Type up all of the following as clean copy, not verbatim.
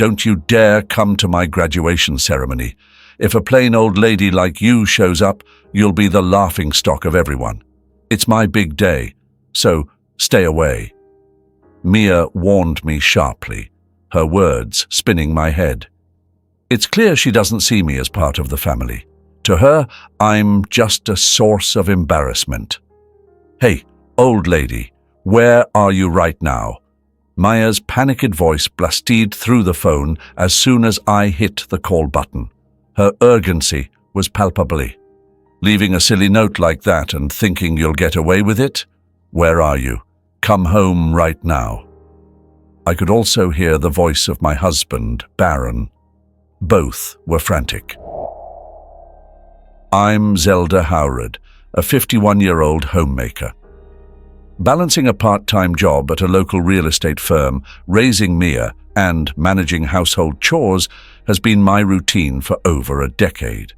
Don't you dare come to my graduation ceremony. If a plain old lady like you shows up, you'll be the laughingstock of everyone. It's my big day, so stay away." Mia warned me sharply, her words spinning my head. It's clear she doesn't see me as part of the family. To her, I'm just a source of embarrassment. "Hey, old lady, where are you right now?" Maya's panicked voice blasted through the phone as soon as I hit the call button. Her urgency was palpable. "Leaving a silly note like that and thinking you'll get away with it? Where are you? Come home right now." I could also hear the voice of my husband, Baron. Both were frantic. I'm Zelda Howard, a 51-year-old homemaker. Balancing a part-time job at a local real estate firm, raising Mia, and managing household chores has been my routine for over a decade.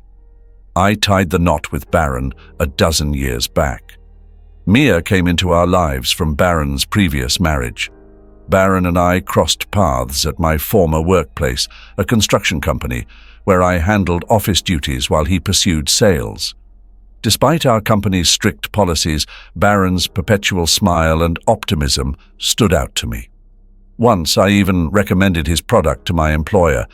I tied the knot with Baron a dozen years back. Mia came into our lives from Baron's previous marriage. Baron and I crossed paths at my former workplace, a construction company, where I handled office duties while he pursued sales. Despite our company's strict policies, Baron's perpetual smile and optimism stood out to me. Once I even recommended his product to my employer,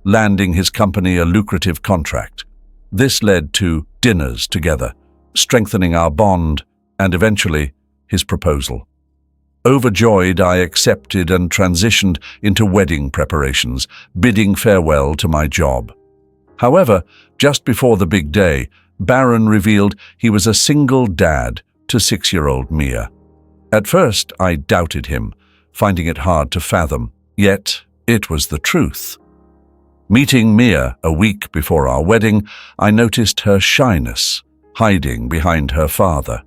landing his company a lucrative contract. This led to dinners together, strengthening our bond, and eventually his proposal. Overjoyed, I accepted and transitioned into wedding preparations, bidding farewell to my job. However, just before the big day, Baron revealed he was a single dad to 6-year-old Mia. At first, I doubted him, finding it hard to fathom, yet it was the truth. Meeting Mia a week before our wedding, I noticed her shyness, hiding behind her father.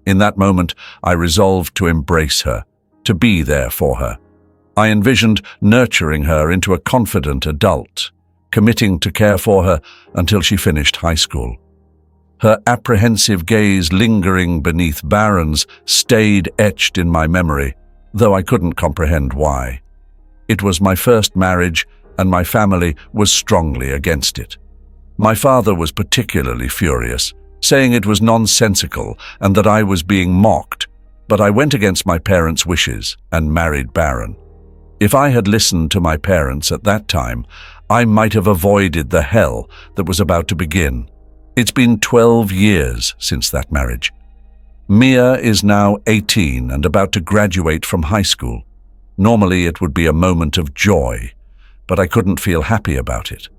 In that moment, I resolved to embrace her, to be there for her. I envisioned nurturing her into a confident adult, committing to care for her until she finished high school. Her apprehensive gaze lingering beneath Baron's stayed etched in my memory, though I couldn't comprehend why. It was my first marriage, and my family was strongly against it. My father was particularly furious, saying it was nonsensical and that I was being mocked, but I went against my parents' wishes and married Baron. If I had listened to my parents at that time, I might have avoided the hell that was about to begin. It's been 12 years since that marriage. Mia is now 18 and about to graduate from high school. Normally it would be a moment of joy, but I couldn't feel happy about it.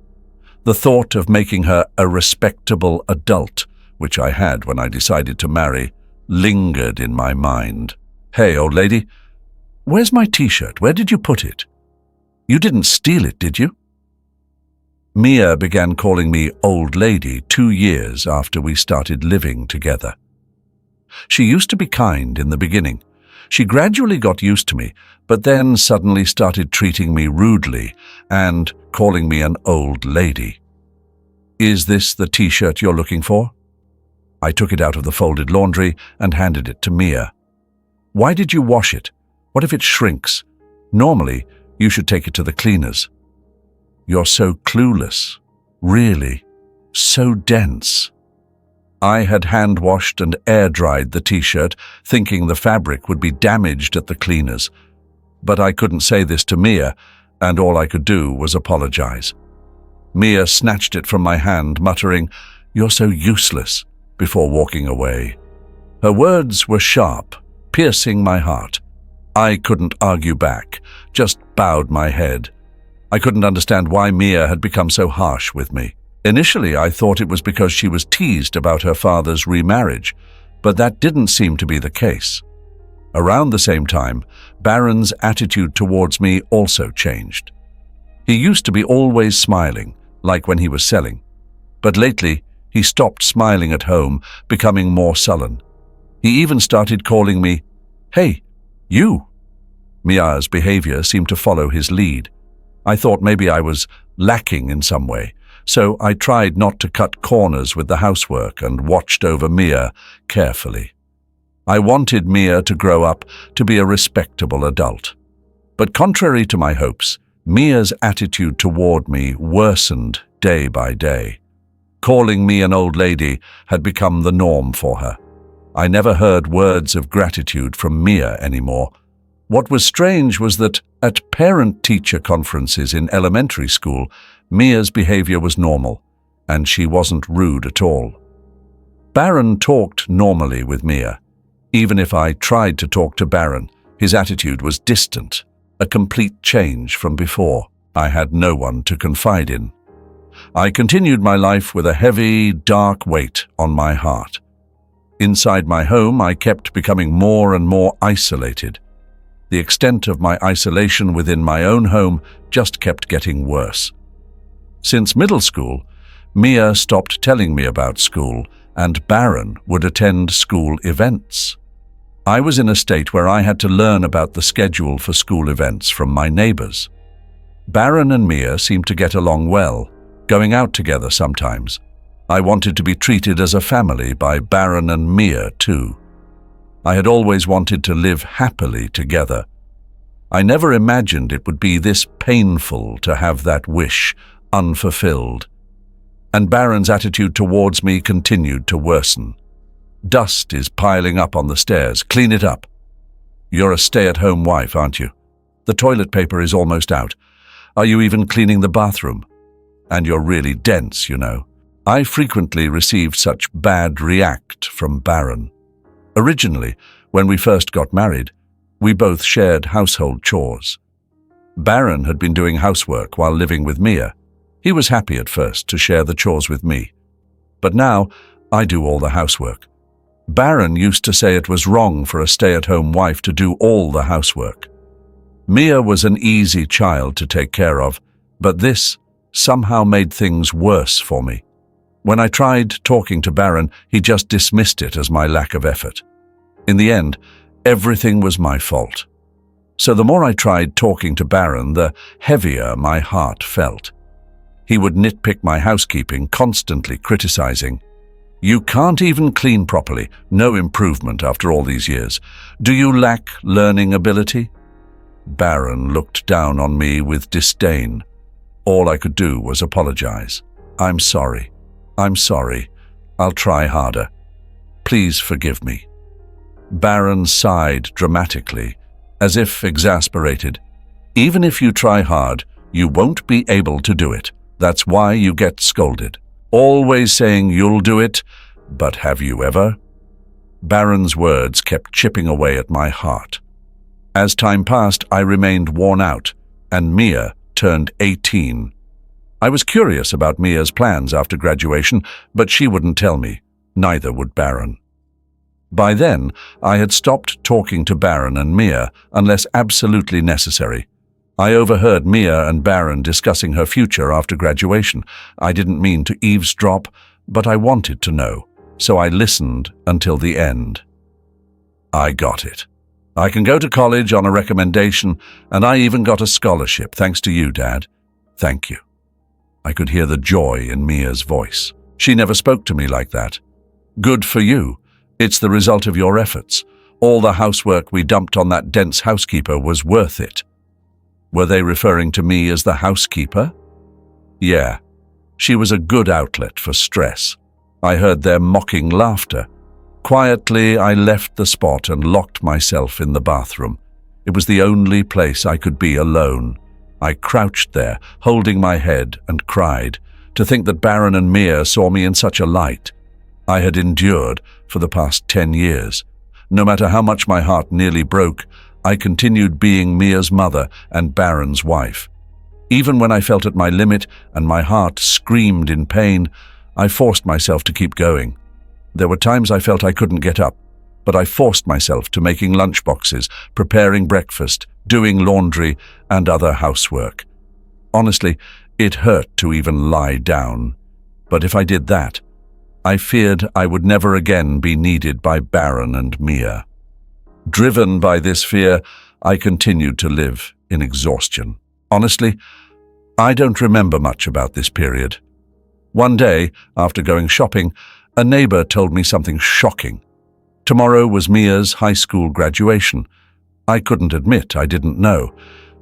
The thought of making her a respectable adult, which I had when I decided to marry, lingered in my mind. "Hey, old lady, where's my t-shirt? Where did you put it? You didn't steal it, did you?" Mia began calling me old lady 2 years after we started living together. She used to be kind in the beginning. She gradually got used to me, but then suddenly started treating me rudely and calling me an old lady. "Is this the t-shirt you're looking for?" I took it out of the folded laundry and handed it to Mia. "Why did you wash it? What if it shrinks? Normally, you should take it to the cleaners." "You're so clueless. Really, so dense." I had hand-washed and air-dried the t-shirt, thinking the fabric would be damaged at the cleaners. But I couldn't say this to Mia, and all I could do was apologize. Mia snatched it from my hand, muttering, "You're so useless," before walking away. Her words were sharp, piercing my heart. I couldn't argue back, just bowed my head. I couldn't understand why Mia had become so harsh with me. Initially, I thought it was because she was teased about her father's remarriage, but that didn't seem to be the case. Around the same time, Baron's attitude towards me also changed. He used to be always smiling, like when he was selling, but lately he stopped smiling at home, becoming more sullen. He even started calling me, "Hey, you." Mia's behavior seemed to follow his lead. I thought maybe I was lacking in some way, so I tried not to cut corners with the housework and watched over Mia carefully. I wanted Mia to grow up to be a respectable adult. But contrary to my hopes, Mia's attitude toward me worsened day by day. Calling me an old lady had become the norm for her. I never heard words of gratitude from Mia anymore. What was strange was that at parent-teacher conferences in elementary school, Mia's behavior was normal, and she wasn't rude at all. Baron talked normally with Mia. Even if I tried to talk to Baron, his attitude was distant, a complete change from before. I had no one to confide in. I continued my life with a heavy, dark weight on my heart. Inside my home, I kept becoming more and more isolated. The extent of my isolation within my own home just kept getting worse. Since middle school, Mia stopped telling me about school, and Baron would attend school events. I was in a state where I had to learn about the schedule for school events from my neighbors. Baron and Mia seemed to get along well, going out together sometimes. I wanted to be treated as a family by Baron and Mia too. I had always wanted to live happily together. I never imagined it would be this painful to have that wish unfulfilled. And Baron's attitude towards me continued to worsen. Dust is piling up on the stairs. Clean it up. You're a stay-at-home wife, aren't you? The toilet paper is almost out. Are you even cleaning the bathroom? And you're really dense, you know. I frequently received such bad react from Baron. Originally, when we first got married, we both shared household chores. Baron had been doing housework while living with Mia. He was happy at first to share the chores with me. But now, I do all the housework. Baron used to say it was wrong for a stay-at-home wife to do all the housework. Mia was an easy child to take care of, but this somehow made things worse for me. When I tried talking to Baron, he just dismissed it as my lack of effort. In the end, everything was my fault. So the more I tried talking to Baron, the heavier my heart felt. He would nitpick my housekeeping, constantly criticizing. You can't even clean properly. No improvement after all these years. Do you lack learning ability? Baron looked down on me with disdain. All I could do was apologize. I'm sorry. I'll try harder. Please forgive me. Baron sighed dramatically, as if exasperated. Even if you try hard, you won't be able to do it. That's why you get scolded. Always saying you'll do it, but have you ever? Baron's words kept chipping away at my heart. As time passed, I remained worn out, and Mia turned 18. I was curious about Mia's plans after graduation, but she wouldn't tell me. Neither would Baron. By then, I had stopped talking to Baron and Mia unless absolutely necessary. I overheard Mia and Baron discussing her future after graduation. I didn't mean to eavesdrop, but I wanted to know, so I listened until the end. I got it. I can go to college on a recommendation, and I even got a scholarship, thanks to you, Dad. Thank you. I could hear the joy in Mia's voice. She never spoke to me like that. Good for you. It's the result of your efforts. All the housework we dumped on that dense housekeeper was worth it. Were they referring to me as the housekeeper? Yeah. She was a good outlet for stress. I heard their mocking laughter. Quietly, I left the spot and locked myself in the bathroom. It was the only place I could be alone. I crouched there, holding my head, and cried. To think that Baron and Mia saw me in such a light. I had endured for the past 10 years. No matter how much my heart nearly broke, I continued being Mia's mother and Baron's wife. Even when I felt at my limit and my heart screamed in pain, I forced myself to keep going. There were times I felt I couldn't get up, but I forced myself to making lunchboxes, preparing breakfast, doing laundry, and other housework. Honestly, it hurt to even lie down. But if I did that, I feared I would never again be needed by Baron and Mia. Driven by this fear, I continued to live in exhaustion. Honestly, I don't remember much about this period. One day, after going shopping, a neighbor told me something shocking. Tomorrow was Mia's high school graduation. I couldn't admit I didn't know,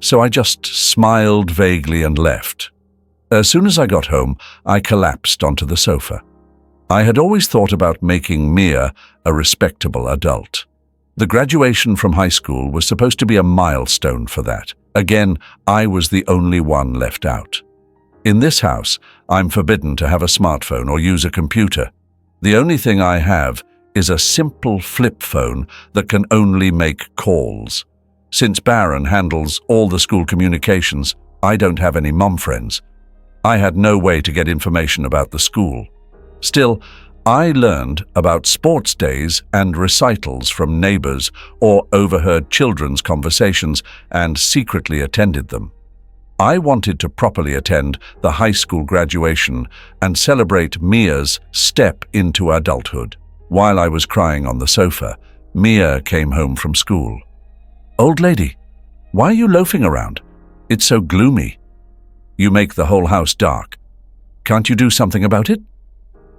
so I just smiled vaguely and left. As soon as I got home, I collapsed onto the sofa. I had always thought about making Mia a respectable adult. The graduation from high school was supposed to be a milestone for that. Again, I was the only one left out. In this house, I'm forbidden to have a smartphone or use a computer. The only thing I have is a simple flip phone that can only make calls. Since Baron handles all the school communications, I don't have any mom friends. I had no way to get information about the school. Still, I learned about sports days and recitals from neighbors or overheard children's conversations and secretly attended them. I wanted to properly attend the high school graduation and celebrate Mia's step into adulthood. While I was crying on the sofa, Mia came home from school. "Old lady, why are you loafing around? It's so gloomy. You make the whole house dark. Can't you do something about it?"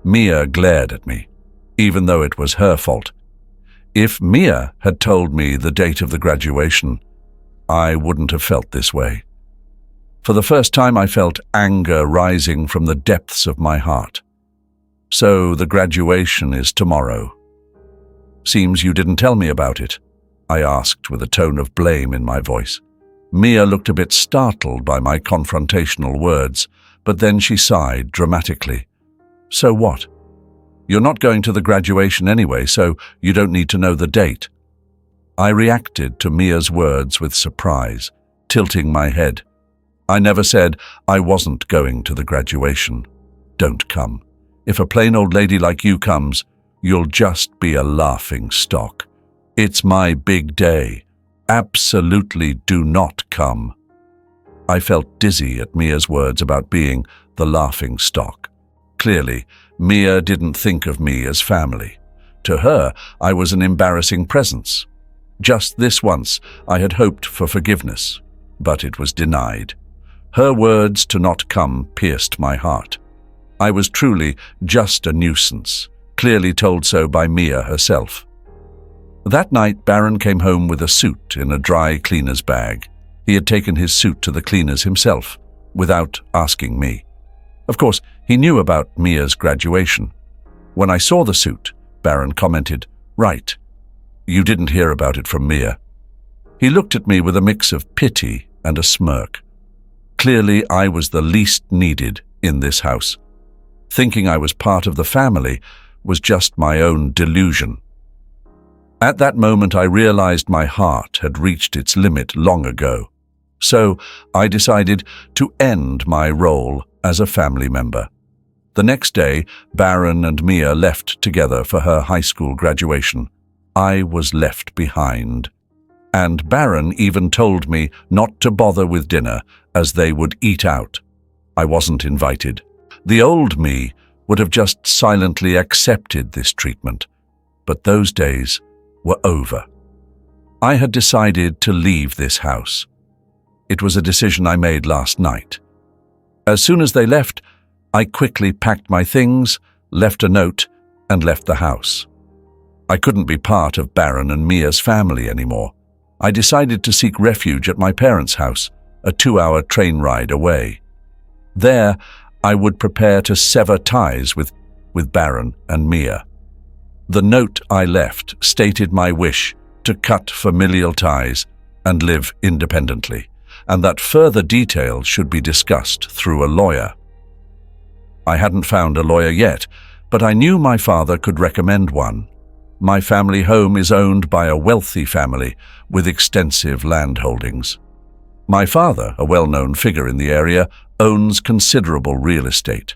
Mia glared at me, even though it was her fault. If Mia had told me the date of the graduation, I wouldn't have felt this way. For the first time, I felt anger rising from the depths of my heart. "So the graduation is tomorrow. Seems you didn't tell me about it," I asked with a tone of blame in my voice. Mia looked a bit startled by my confrontational words, but then she sighed dramatically. "So what? You're not going to the graduation anyway, so you don't need to know the date." I reacted to Mia's words with surprise, tilting my head. "I never said I wasn't going to the graduation. Don't come. If a plain old lady like you comes, you'll just be a laughing stock. It's my big day. Absolutely do not come." I felt dizzy at Mia's words about being the laughing stock. Clearly, Mia didn't think of me as family. To her, I was an embarrassing presence. Just this once, I had hoped for forgiveness, but it was denied. Her words to not come pierced my heart. I was truly just a nuisance, clearly told so by Mia herself. That night, Baron came home with a suit in a dry cleaner's bag. He had taken his suit to the cleaners himself, without asking me. Of course, he knew about Mia's graduation. When I saw the suit, Baron commented, "Right, you didn't hear about it from Mia." He looked at me with a mix of pity and a smirk. Clearly, I was the least needed in this house. Thinking I was part of the family was just my own delusion. At that moment, I realized my heart had reached its limit long ago. So I decided to end my role as a family member. The next day, Baron and Mia left together for her high school graduation. I was left behind. And Baron even told me not to bother with dinner, as they would eat out. I wasn't invited. The old me would have just silently accepted this treatment. But those days were over. I had decided to leave this house. It was a decision I made last night. As soon as they left, I quickly packed my things, left a note, and left the house. I couldn't be part of Baron and Mia's family anymore. I decided to seek refuge at my parents' house, a 2-hour train ride away. There, I would prepare to sever ties with Baron and Mia. The note I left stated my wish to cut familial ties and live independently, and that further details should be discussed through a lawyer. I hadn't found a lawyer yet, but I knew my father could recommend one. My family home is owned by a wealthy family with extensive land holdings. My father, a well-known figure in the area, owns considerable real estate.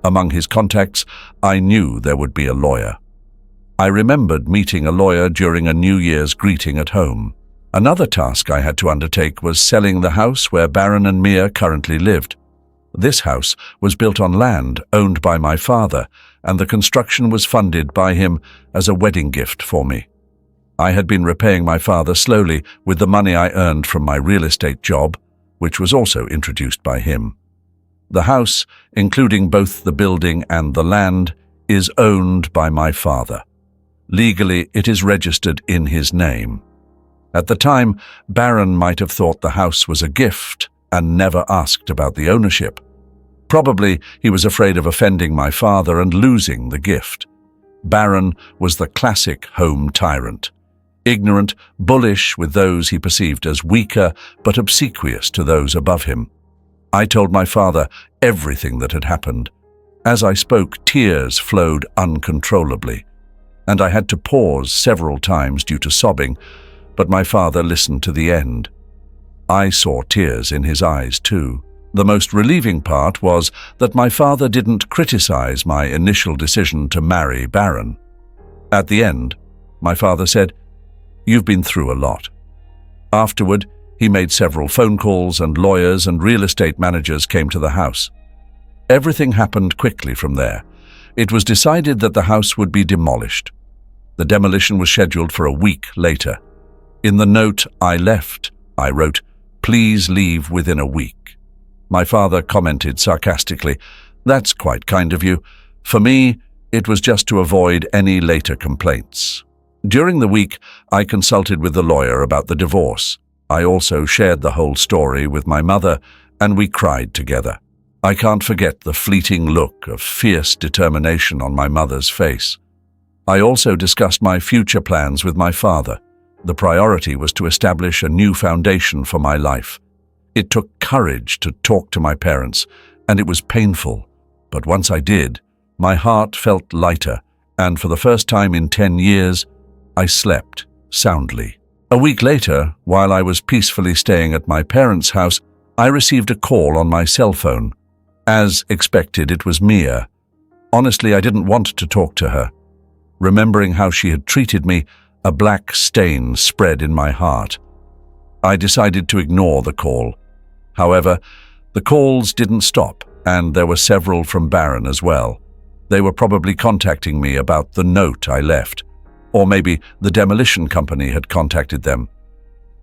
Among his contacts, I knew there would be a lawyer. I remembered meeting a lawyer during a New Year's greeting at home. Another task I had to undertake was selling the house where Baron and Mia currently lived. This house was built on land owned by my father, and the construction was funded by him as a wedding gift for me. I had been repaying my father slowly with the money I earned from my real estate job, which was also introduced by him. The house, including both the building and the land, is owned by my father. Legally, it is registered in his name. At the time, Baron might have thought the house was a gift and never asked about the ownership. Probably he was afraid of offending my father and losing the gift. Baron was the classic home tyrant. Ignorant, bullish with those he perceived as weaker, but obsequious to those above him. I told my father everything that had happened. As I spoke, tears flowed uncontrollably, and I had to pause several times due to sobbing, but my father listened to the end. I saw tears in his eyes too. The most relieving part was that my father didn't criticize my initial decision to marry Baron. At the end, my father said, "You've been through a lot." Afterward, he made several phone calls and lawyers and real estate managers came to the house. Everything happened quickly from there. It was decided that the house would be demolished. The demolition was scheduled for a week later. In the note I left, I wrote, "Please leave within a week." My father commented sarcastically, "That's quite kind of you. For me, it was just to avoid any later complaints." During the week, I consulted with the lawyer about the divorce. I also shared the whole story with my mother, and we cried together. I can't forget the fleeting look of fierce determination on my mother's face. I also discussed my future plans with my father. The priority was to establish a new foundation for my life. It took courage to talk to my parents, and it was painful. But once I did, my heart felt lighter, and for the first time in 10 years, I slept soundly. A week later, while I was peacefully staying at my parents' house, I received a call on my cell phone. As expected, it was Mia. Honestly, I didn't want to talk to her. Remembering how she had treated me, a black stain spread in my heart. I decided to ignore the call. However, the calls didn't stop, and there were several from Baron as well. They were probably contacting me about the note I left. Or maybe the demolition company had contacted them.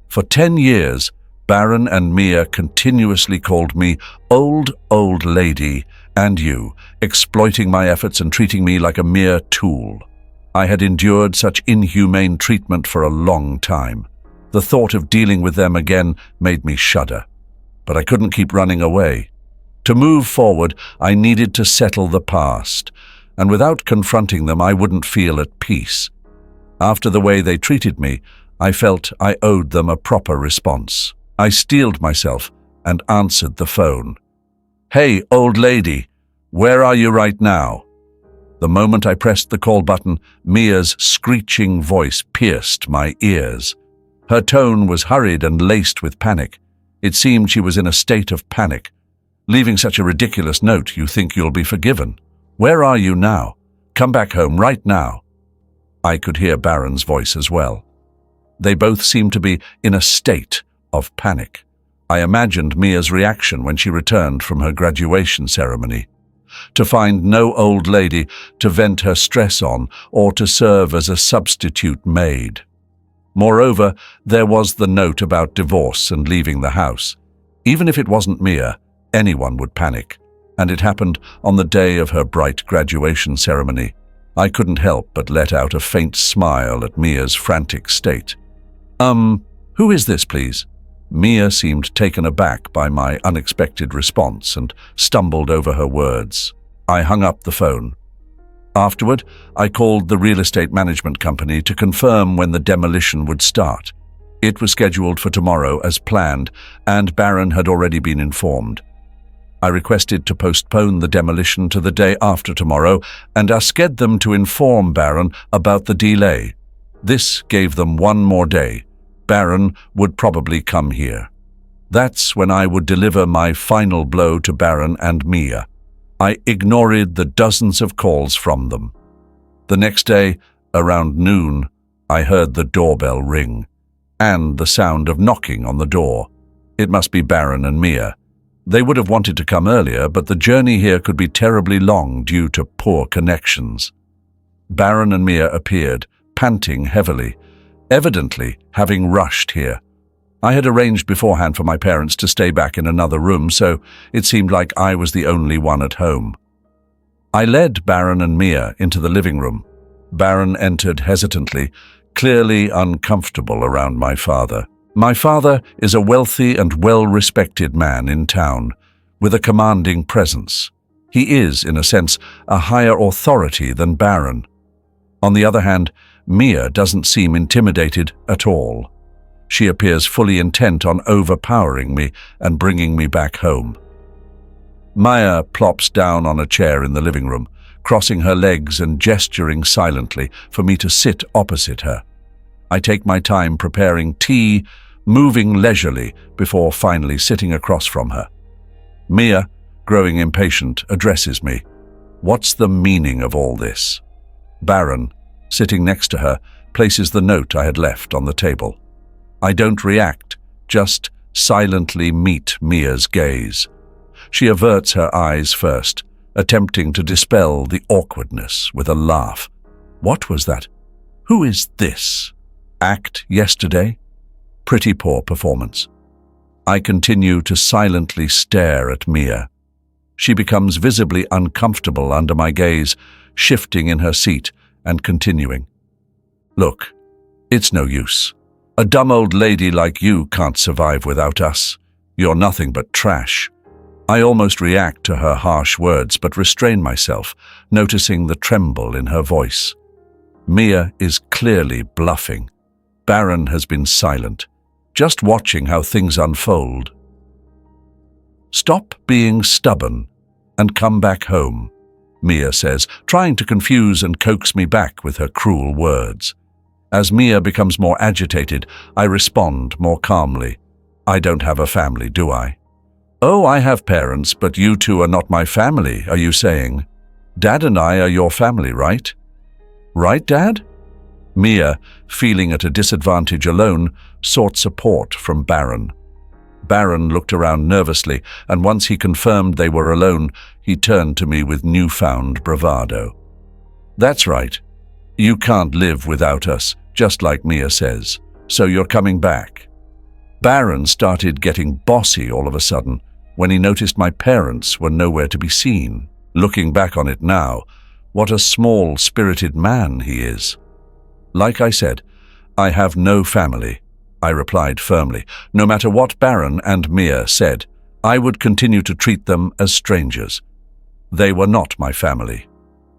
For 10 years, Baron and Mia continuously called me old lady and you, exploiting my efforts and treating me like a mere tool. I had endured such inhumane treatment for a long time. The thought of dealing with them again made me shudder. But I couldn't keep running away. To move forward, I needed to settle the past, and without confronting them, I wouldn't feel at peace. After the way they treated me, I felt I owed them a proper response. I steeled myself and answered the phone. "Hey, old lady, where are you right now?" The moment I pressed the call button, Mia's screeching voice pierced my ears. Her tone was hurried and laced with panic. It seemed she was in a state of panic. "Leaving such a ridiculous note, you think you'll be forgiven? Where are you now? Come back home right now." I could hear Baron's voice as well. They both seemed to be in a state of panic. I imagined Mia's reaction when she returned from her graduation ceremony. To find no old lady to vent her stress on or to serve as a substitute maid. Moreover, there was the note about divorce and leaving the house. Even if it wasn't Mia, anyone would panic. And it happened on the day of her bright graduation ceremony. I couldn't help but let out a faint smile at Mia's frantic state. Who is this, please?" Mia seemed taken aback by my unexpected response and stumbled over her words. I hung up the phone. Afterward, I called the real estate management company to confirm when the demolition would start. It was scheduled for tomorrow as planned, and Baron had already been informed. I requested to postpone the demolition to the day after tomorrow and asked them to inform Baron about the delay. This gave them one more day. Baron would probably come here. That's when I would deliver my final blow to Baron and Mia. I ignored the dozens of calls from them. The next day, around noon, I heard the doorbell ring and the sound of knocking on the door. It must be Baron and Mia. They would have wanted to come earlier, but the journey here could be terribly long due to poor connections. Baron and Mia appeared, panting heavily, evidently having rushed here. I had arranged beforehand for my parents to stay back in another room, so it seemed like I was the only one at home. I led Baron and Mia into the living room. Baron entered hesitantly, clearly uncomfortable around my father. My father is a wealthy and well-respected man in town, with a commanding presence. He is, in a sense, a higher authority than Baron. On the other hand, Mia doesn't seem intimidated at all. She appears fully intent on overpowering me and bringing me back home. Maya plops down on a chair in the living room, crossing her legs and gesturing silently for me to sit opposite her. I take my time preparing tea, moving leisurely before finally sitting across from her. Mia, growing impatient, addresses me. What's the meaning of all this? Baron, sitting next to her, places the note I had left on the table. I don't react, just silently meet Mia's gaze. She averts her eyes first, attempting to dispel the awkwardness with a laugh. What was that? Who is this? Act yesterday? Pretty poor performance. I continue to silently stare at Mia. She becomes visibly uncomfortable under my gaze, shifting in her seat and continuing. Look, it's no use. A dumb old lady like you can't survive without us. You're nothing but trash. I almost react to her harsh words, but restrain myself, noticing the tremble in her voice. Mia is clearly bluffing. Baron has been silent, just watching how things unfold. Stop being stubborn and come back home, Mia says, trying to confuse and coax me back with her cruel words. As Mia becomes more agitated, I respond more calmly. I don't have a family, do I? Oh, I have parents, but you two are not my family, are you saying? Dad and I are your family, right? Right, Dad? Mia, feeling at a disadvantage alone, sought support from Baron. Baron looked around nervously, and once he confirmed they were alone, he turned to me with newfound bravado. That's right. You can't live without us, just like Mia says, so you're coming back. Baron started getting bossy all of a sudden when he noticed my parents were nowhere to be seen. Looking back on it now, what a small-spirited man he is. Like I said, I have no family, I replied firmly. No matter what Baron and Mia said, I would continue to treat them as strangers. They were not my family.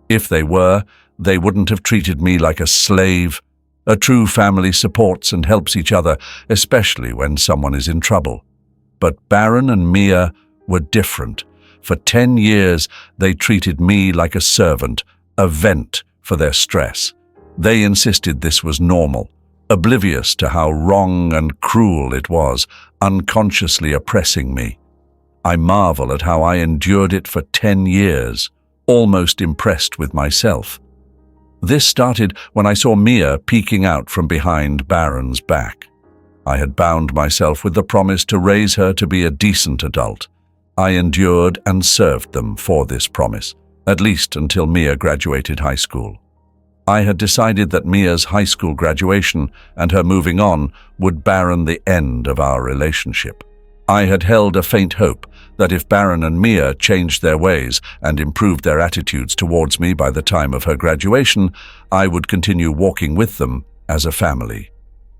If they were, they wouldn't have treated me like a slave. A true family supports and helps each other, especially when someone is in trouble. But Baron and Mia were different. For 10 years, they treated me like a servant, a vent for their stress. They insisted this was normal, oblivious to how wrong and cruel it was, unconsciously oppressing me. I marvel at how I endured it for 10 years, almost impressed with myself. This started when I saw Mia peeking out from behind Baron's back. I had bound myself with the promise to raise her to be a decent adult. I endured and served them for this promise, at least until Mia graduated high school. I had decided that Mia's high school graduation and her moving on would Baron the end of our relationship. I had held a faint hope that if Baron and Mia changed their ways and improved their attitudes towards me by the time of her graduation, I would continue walking with them as a family.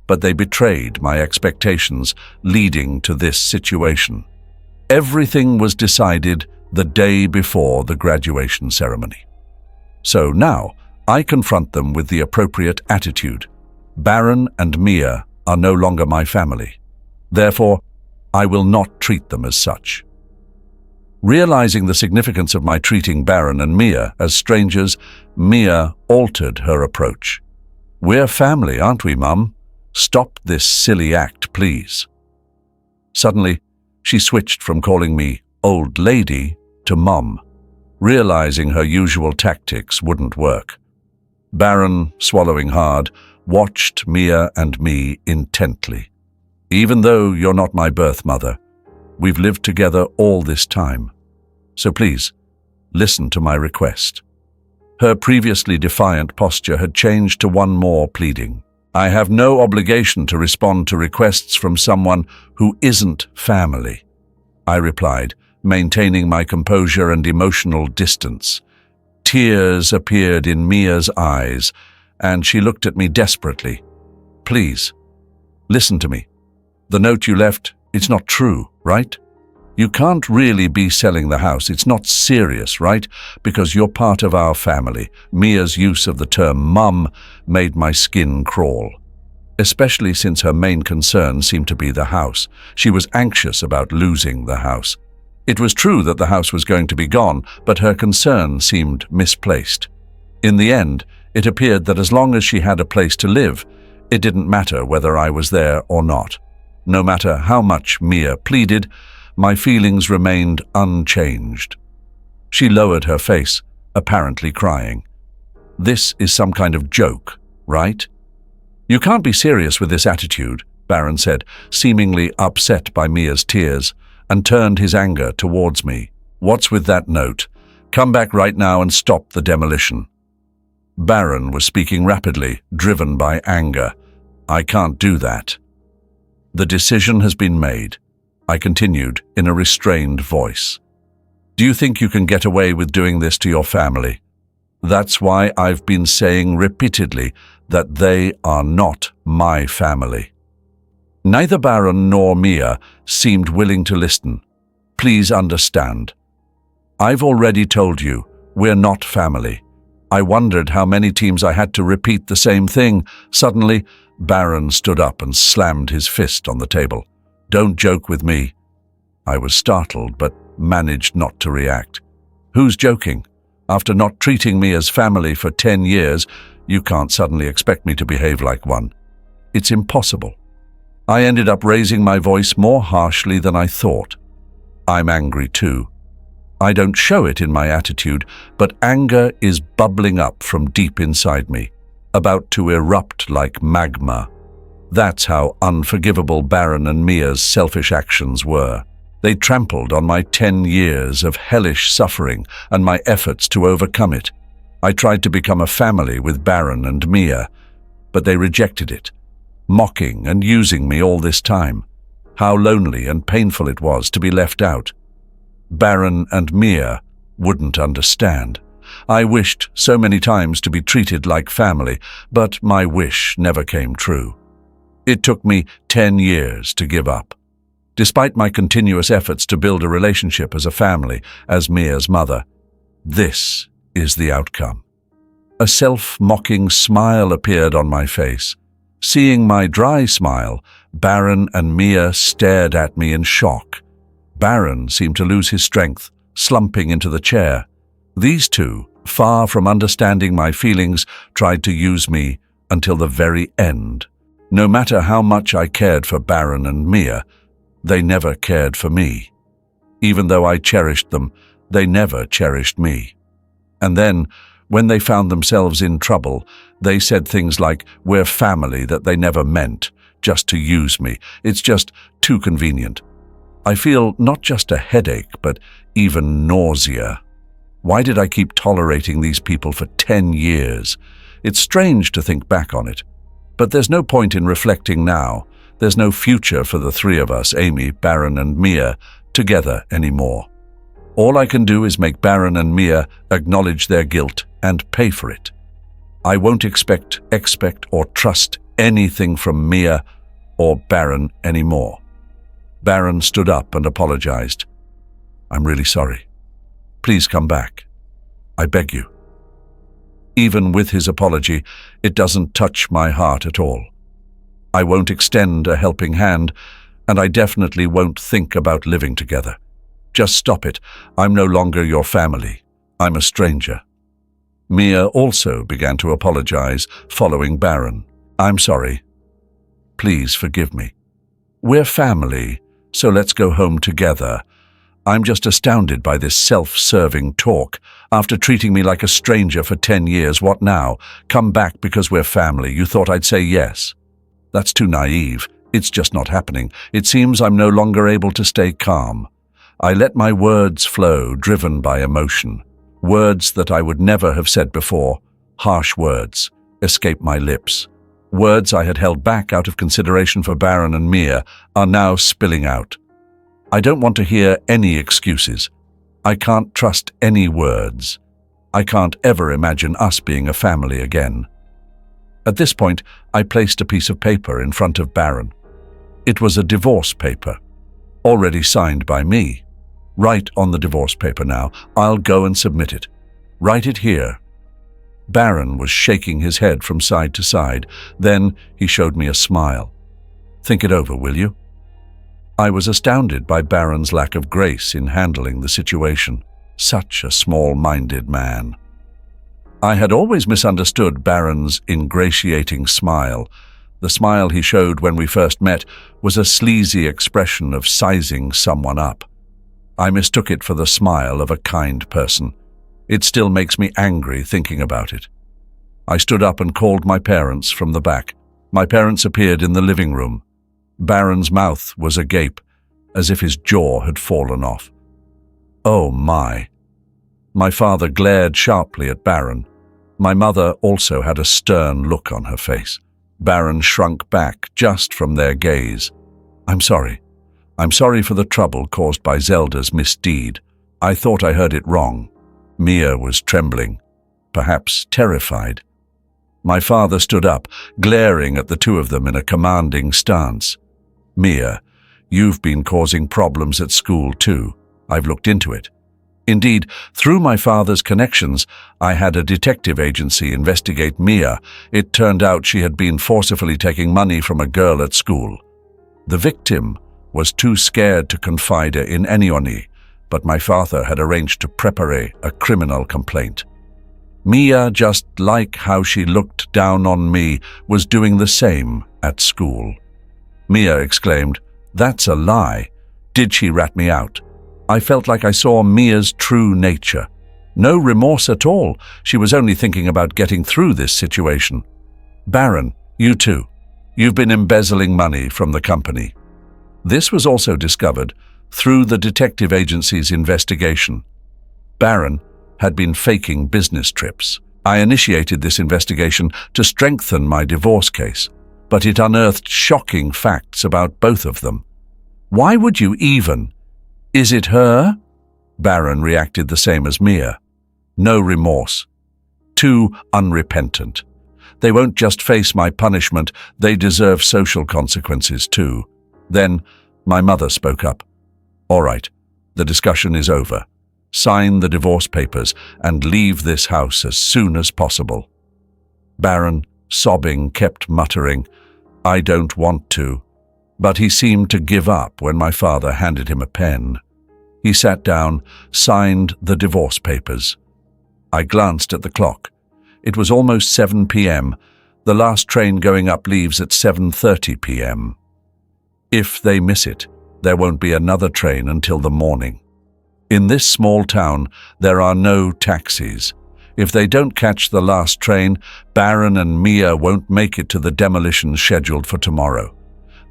But they betrayed my expectations, leading to this situation. Everything was decided the day before the graduation ceremony. So now, I confront them with the appropriate attitude. Baron and Mia are no longer my family. Therefore, I will not treat them as such. Realizing the significance of my treating Baron and Mia as strangers, Mia altered her approach. We're family, aren't we, Mum? Stop this silly act, please. Suddenly, she switched from calling me old lady to Mum, realizing her usual tactics wouldn't work. Baron, swallowing hard, watched Mia and me intently. Even though you're not my birth mother, we've lived together all this time. So please, listen to my request. Her previously defiant posture had changed to one more pleading. I have no obligation to respond to requests from someone who isn't family, I replied, maintaining my composure and emotional distance. Tears appeared in Mia's eyes, and she looked at me desperately. "Please, listen to me. The note you left, it's not true, right? You can't really be selling the house. It's not serious, right? Because you're part of our family." Mia's use of the term mum made my skin crawl, especially since her main concern seemed to be the house. She was anxious about losing the house. It was true that the house was going to be gone, but her concern seemed misplaced. In the end, it appeared that as long as she had a place to live, it didn't matter whether I was there or not. No matter how much Mia pleaded, my feelings remained unchanged. She lowered her face, apparently crying. "This is some kind of joke, right?" "You can't be serious with this attitude," Baron said, seemingly upset by Mia's tears, and turned his anger towards me. "What's with that note? Come back right now and stop the demolition." Baron was speaking rapidly, driven by anger. "I can't do that." "The decision has been made," I continued in a restrained voice. "Do you think you can get away with doing this to your family? That's why I've been saying repeatedly that they are not my family." Neither Baron nor Mia seemed willing to listen. "Please understand. I've already told you, we're not family." I wondered how many times I had to repeat the same thing. Suddenly, Baron stood up and slammed his fist on the table. "Don't joke with me." I was startled, but managed not to react. "Who's joking? After not treating me as family for 10 years, you can't suddenly expect me to behave like one. It's impossible." I ended up raising my voice more harshly than I thought. I'm angry too. I don't show it in my attitude, but anger is bubbling up from deep inside me, about to erupt like magma. That's how unforgivable Baron and Mia's selfish actions were. They trampled on my 10 years of hellish suffering and my efforts to overcome it. I tried to become a family with Baron and Mia, but they rejected it, mocking and using me all this time. How lonely and painful it was to be left out. Baron and Mia wouldn't understand. I wished so many times to be treated like family, but my wish never came true. It took me 10 years to give up. Despite my continuous efforts to build a relationship as a family, as Mia's mother, this is the outcome. A self-mocking smile appeared on my face. Seeing my dry smile, Baron and Mia stared at me in shock. Baron seemed to lose his strength, slumping into the chair. These two, far from understanding my feelings, tried to use me until the very end. No matter how much I cared for Baron and Mia, they never cared for me. Even though I cherished them, they never cherished me. And then, when they found themselves in trouble, they said things like, "We're family," that they never meant, just to use me. It's just too convenient. I feel not just a headache, but even nausea. Why did I keep tolerating these people for 10 years? It's strange to think back on it. But there's no point in reflecting now. There's no future for the three of us, Amy, Baron and Mia, together anymore. All I can do is make Baron and Mia acknowledge their guilt and pay for it. I won't expect or trust anything from Mia or Baron anymore. Baron stood up and apologized. "I'm really sorry. Please come back. I beg you." Even with his apology, it doesn't touch my heart at all. I won't extend a helping hand, and I definitely won't think about living together. Just stop it. I'm no longer your family. I'm a stranger. Mia also began to apologize, following Baron. "I'm sorry. Please forgive me. We're family, so let's go home together. I'm just astounded by this self-serving talk. After treating me like a stranger for 10 years, what now? Come back because we're family. You thought I'd say yes? That's too naive. It's just not happening. It seems I'm no longer able to stay calm. I let my words flow, driven by emotion. Words that I would never have said before, harsh words, escape my lips. Words I had held back out of consideration for Baron and Mia are now spilling out. I don't want to hear any excuses. I can't trust any words. I can't ever imagine us being a family again. At this point, I placed a piece of paper in front of Baron. It was a divorce paper, already signed by me. Write on the divorce paper now. I'll go and submit it. Write it here. Baron was shaking his head from side to side. Then he showed me a smile. Think it over, will you? I was astounded by Baron's lack of grace in handling the situation. Such a small-minded man. I had always misunderstood Baron's ingratiating smile. The smile he showed when we first met was a sleazy expression of sizing someone up. I mistook it for the smile of a kind person. It still makes me angry thinking about it. I stood up and called my parents from the back. My parents appeared in the living room. Baron's mouth was agape, as if his jaw had fallen off. Oh my! My father glared sharply at Baron. My mother also had a stern look on her face. Baron shrunk back just from their gaze. I'm sorry. I'm sorry for the trouble caused by Zelda's misdeed. I thought I heard it wrong. Mia was trembling, perhaps terrified. My father stood up, glaring at the two of them in a commanding stance. Mia, you've been causing problems at school too. I've looked into it. Indeed, through my father's connections, I had a detective agency investigate Mia. It turned out she had been forcibly taking money from a girl at school. The victim was too scared to confide in anyone, but my father had arranged to prepare a criminal complaint. Mia, just like how she looked down on me, was doing the same at school. Mia exclaimed, "That's a lie. Did she rat me out?" I felt like I saw Mia's true nature. No remorse at all. She was only thinking about getting through this situation. Baron, you too. You've been embezzling money from the company. This was also discovered through the detective agency's investigation. Baron had been faking business trips. I initiated this investigation to strengthen my divorce case, but it unearthed shocking facts about both of them. Why would you even? Is it her? Baron reacted the same as Mia. No remorse. Too unrepentant. They won't just face my punishment, they deserve social consequences too. Then my mother spoke up. All right, the discussion is over. Sign the divorce papers and leave this house as soon as possible. Baron, sobbing, kept muttering, I don't want to. But he seemed to give up when my father handed him a pen. He sat down, signed the divorce papers. I glanced at the clock. It was almost 7 p.m. The last train going up leaves at 7:30 p.m. If they miss it, there won't be another train until the morning. In this small town, there are no taxis. If they don't catch the last train, Baron and Mia won't make it to the demolition scheduled for tomorrow.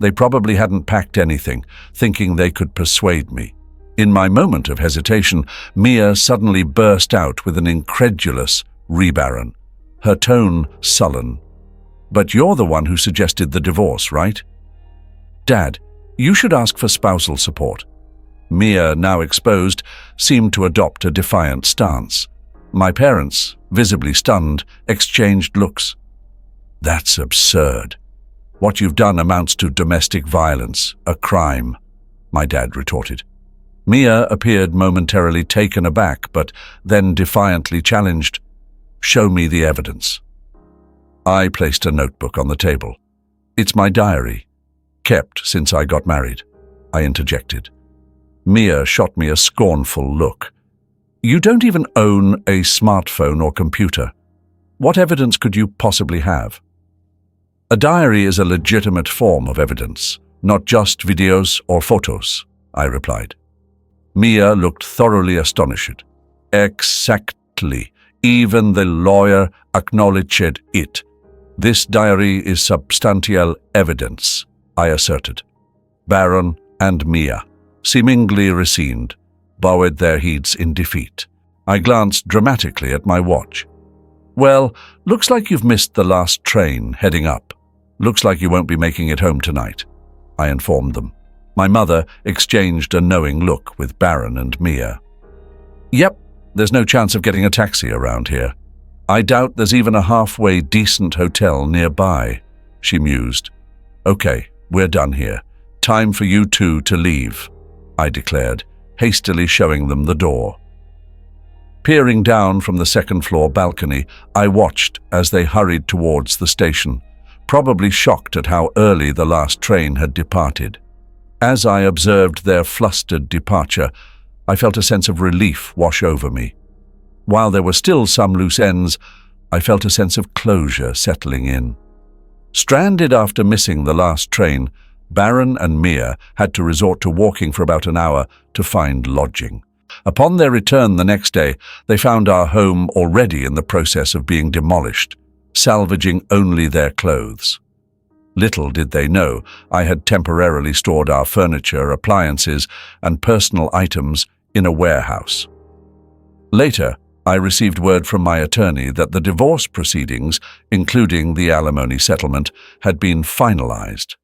They probably hadn't packed anything, thinking they could persuade me. In my moment of hesitation, Mia suddenly burst out with an incredulous "Baron," her tone sullen. But you're the one who suggested the divorce, right? Dad, you should ask for spousal support. Mia, now exposed, seemed to adopt a defiant stance. My parents, visibly stunned, exchanged looks. That's absurd. What you've done amounts to domestic violence, a crime, my dad retorted. Mia appeared momentarily taken aback, but then defiantly challenged, Show me the evidence. I placed a notebook on the table. It's my diary, kept since I got married, I interjected. Mia shot me a scornful look. You don't even own a smartphone or computer. What evidence could you possibly have? A diary is a legitimate form of evidence, not just videos or photos, I replied. Mia looked thoroughly astonished. Exactly. Even the lawyer acknowledged it. This diary is substantial evidence, I asserted. Baron and Mia, seemingly resigned, bowed their heads in defeat. I glanced dramatically at my watch. Well, looks like you've missed the last train heading up. Looks like you won't be making it home tonight, I informed them. My mother exchanged a knowing look with Baron and Mia. Yep, there's no chance of getting a taxi around here. I doubt there's even a halfway decent hotel nearby, she mused. Okay, we're done here. Time for you two to leave, I declared, hastily showing them the door. Peering down from the second-floor balcony, I watched as they hurried towards the station, probably shocked at how early the last train had departed. As I observed their flustered departure, I felt a sense of relief wash over me. While there were still some loose ends, I felt a sense of closure settling in. Stranded after missing the last train, Baron and Mia had to resort to walking for about an hour to find lodging. Upon their return the next day, they found our home already in the process of being demolished, salvaging only their clothes. Little did they know I had temporarily stored our furniture, appliances, and personal items in a warehouse. Later, I received word from my attorney that the divorce proceedings, including the alimony settlement, had been finalized.